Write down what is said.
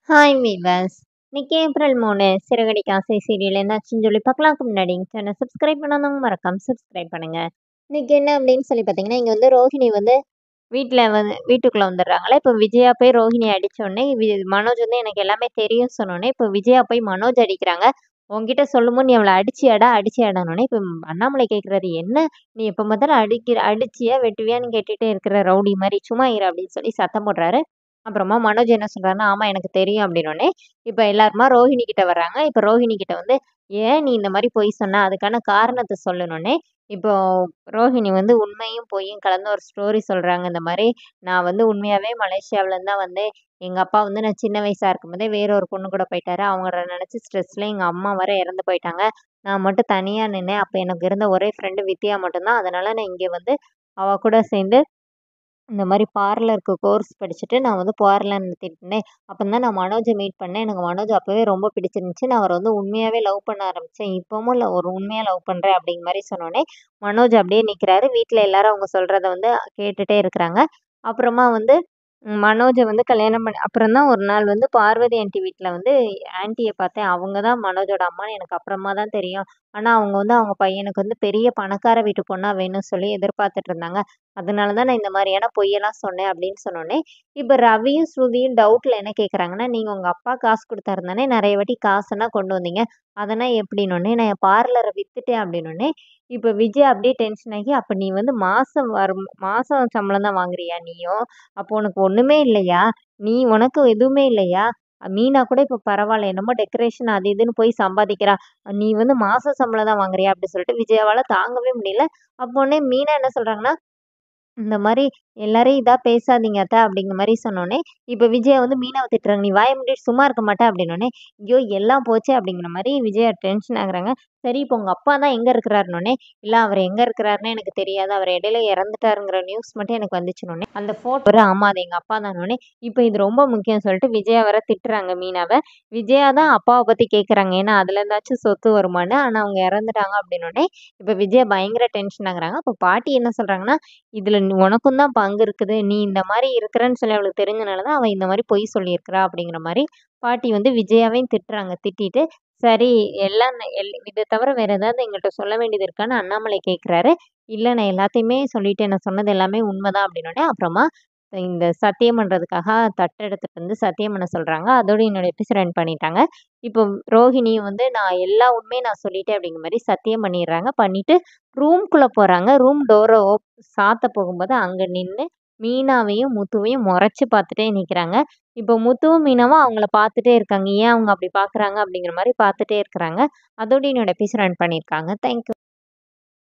Hi viewers. இன்னைக்கு April 3 Siragadikka ஆசை serial என்னாச்சுன்னு சொல்லி பார்க்கலாம்க்கு முன்னாடி சேனல் சப்ஸ்கிரைப் பண்ணாதவங்க மறக்காம சப்ஸ்கிரைப் பண்ணுங்க. இன்னைக்கு என்ன அப்படின்னு சொல்லி பார்த்தீங்கன்னா, இங்கே வந்து ரோஹிணி வந்து வீட்டுக்குள்ளே வந்துடுறாங்களே. இப்போ விஜயா போய் ரோஹிணி அடித்தோடனே மனோஜ் வந்து எனக்கு எல்லாமே தெரியும் சொன்னோடனே இப்போ விஜயா போய் மனோஜ் அடிக்கிறாங்க. உங்ககிட்ட சொல்லும்போது நீ அவளை அடிச்சியாடானோடனே இப்போ அண்ணாமலை கேட்குறாரு, என்ன நீ எப்போ பார்த்தாலும் அடிச்சியா வெட்டுவியான்னு கேட்டுகிட்டே இருக்கிற ரவுடி மாதிரி சும்மா இரு அப்படின்னு சொல்லி சத்தம் போடுறாரு. அப்புறமா மனோஜ் என்ன சொல்றாருன்னா, ஆமா எனக்கு தெரியும் அப்படின்னோடனே, இப்ப எல்லாருமா ரோஹிணி கிட்ட வர்றாங்க. இப்ப ரோஹிணி கிட்ட வந்து, ஏன் நீ இந்த மாரி பொய் சொன்ன? அதுக்கான காரணத்த சொல்லுனோனே, இப்போ ரோஹிணி வந்து உண்மையும் பொய்யும் கலந்த ஒரு ஸ்டோரி சொல்றாங்க. இந்த மாரி நான் வந்து உண்மையாவே மலேசியாவுலருந்து தான் வந்தேன். எங்க அப்பா வந்து நான் சின்ன வயசா இருக்கும்போதே வேற ஒரு பொண்ணு கூட போயிட்டாரு. அவங்கள நெனச்சு ஸ்ட்ரெஸ்ல எங்க அம்மா வேற இறந்து போயிட்டாங்க. நான் மட்டும் தனியா நின்னேன். அப்ப எனக்கு இருந்த ஒரே ஃப்ரெண்டு வித்யா மட்டும் தான். அதனால நான் இங்க வந்து அவ கூட சேர்ந்து இந்த மாரி பார்லருக்கு கோர்ஸ் படிச்சுட்டு நான் வந்து பார்லர் நடத்திட்டு இருந்தேன். அப்பதான் நான் மனோஜ மீட் பண்ணேன். எனக்கு மனோஜ் அப்பவே ரொம்ப பிடிச்சிருந்துச்சு. நான் அவர வந்து உண்மையாவே லவ் பண்ண ஆரம்பிச்சேன். இப்பவும் ஒரு உண்மையா லவ் பண்றேன் அப்படிங்கிற மாரி சொன்னோனே, மனோஜ் அப்படியே நிக்கிறாரு. வீட்ல எல்லாரும் அவங்க சொல்றத வந்து கேட்டுட்டே இருக்கிறாங்க. அப்புறமா வந்து மனோஜ வந்து கல்யாணம் பண்ணி அப்புறம் தான் ஒரு நாள் வந்து பார்வதி ஆன்டி வீட்ல வந்து ஆன்டிய பார்த்தேன். அவங்க தான் மனோஜோட அம்மான்னு எனக்கு அப்புறமா தான் தெரியும். ஆனா அவங்க வந்து அவங்க பையனுக்கு வந்து பெரிய பணக்கார வீட்டு பொண்ணா வேணும்னு சொல்லி எதிர்பார்த்துட்டு இருந்தாங்க. அதனால தான் நான் இந்த மாதிரியான பொய்யெல்லாம் சொன்னேன் அப்படின்னு சொன்னோனே, இப்ப ரவியும், ஸ்ருதியும் டவுட்ல என்ன கேட்குறாங்கன்னா, நீங்க உங்க அப்பா காசு குடுத்தாரு தானே நெறைய வாட்டி காசெல்லாம் கொண்டு வந்தீங்க. அதெல்லாம் எப்படின்னோனே, நான் என் பார்லர வித்துட்டேன் அப்படின்னோனே, இப்ப விஜய் அப்படியே டென்ஷன் ஆகி, அப்ப நீ வந்து மாசம் சம்பளம் தான் வாங்குறியா நீயும்? அப்போ உனக்கு ஒண்ணுமே இல்லையா? உனக்கு எதுவுமே இல்லையா? மீனா கூட இப்ப பரவால்ல. என்னமோ டெக்கரேஷன் அது இதுன்னு போய் சம்பாதிக்கிறா. நீ வந்து மாச சம்பளம் தான் வாங்குறியா? அப்படி சொல்லிட்டு விஜயாவால தாங்கவே முடியல. அப்போனே மீனா என்ன சொல்றாங்கன்னா, இந்த மாரி எல்லாரையும் இதா பேசாதீங்க அத்த அப்படிங்கிற மாரி சொன்னோனே, இப்ப விஜயா வந்து மீனாவ திட்டுறாங்க. "நீ வாய மூடிட்டு சும்மா இருக்க மாட்ட" அப்படின்னோனே, ஐயோ! எல்லாம் போச்சே அப்படிங்கிற மாரி விஜயா டென்ஷன் ஆகுறாங்க. சரி இப்போ உங்க அப்பா தான் எங்க இருக்கிறாருன்னோனே, இல்ல அவரு எங்க இருக்கிறாருன்னு எனக்கு தெரியாது. அவர் இடையில இறந்துட்டாருங்கிற நியூஸ் மட்டும் எனக்கு வந்துச்சுன்னோனே, அந்த ஃபோட்டோ ஆமா அது எங்க அப்பா தான்னோனே, இப்ப இது ரொம்ப முக்கியம்னு சொல்லிட்டு விஜயா வேற திட்டுறாங்க மீனாவ. விஜயா தான் அப்பாவ பத்தி கேட்குறாங்க. ஏன்னா அதுல இருந்தாச்சும் சொத்து வருமான்னு. ஆனா அவங்க இறந்துட்டாங்க அப்படின்னோனே, இப்ப விஜயா பயங்கர டென்ஷன் ஆகுறாங்க. அப்ப பாட்டி என்ன சொல்றாங்கன்னா, இதுல உனக்கும் தான் பங்கு இருக்குது. நீ இந்த மாரி இருக்கிறன்னு சொல்லி அவளுக்கு தெரிஞ்சனால தான் அவ இந்த மாரி பொய் சொல்லியிருக்கிறா அப்படிங்கிற மாரி பாட்டி வந்து விஜயாவையும் திட்டுறாங்க. திட்டிட்டு, சரி எல்லாம் இத தவிர வேற ஏதாவது எங்கள்ட்ட சொல்ல வேண்டியது இருக்கான்னு அண்ணாமலை கேட்குறாரு. இல்ல நான் எல்லாத்தையுமே சொல்லிட்டேன். நான் சொன்னது எல்லாமே உண்மைதான் அப்படின்னோனே, அப்புறமா இந்த சத்தியம் பண்றதுக்காக தட்டு எடுத்துட்டு வந்து சத்தியம் பண்ண சொல்றாங்க. அதோட என்னோட எபிசோட் ரன் பண்ணிட்டாங்க. இப்போ ரோஹிணி வந்து நான் எல்லா உண்மையும் நான் சொல்லிட்டேன் அப்படிங்கிற மாரி சத்தியம் பண்ணிடுறாங்க. பண்ணிட்டு ரூம்குள்ள போறாங்க. ரூம் டோர சாத்த போகும்போது அங்க நின்னு மீனாவையும், முத்துவையும் மொறச்சு பார்த்துட்டே நிக்கிறாங்க. இப்போ முத்துவும், மீனாவும் அவங்கள பார்த்துட்டே இருக்காங்க. ஏன் அவங்க அப்படி பார்க்குறாங்க அப்படிங்கிற மாரி பார்த்துட்டே இருக்கிறாங்க. அதோட என்னோட எபிசோட் ரன் பண்ணியிருக்காங்க. Thank you.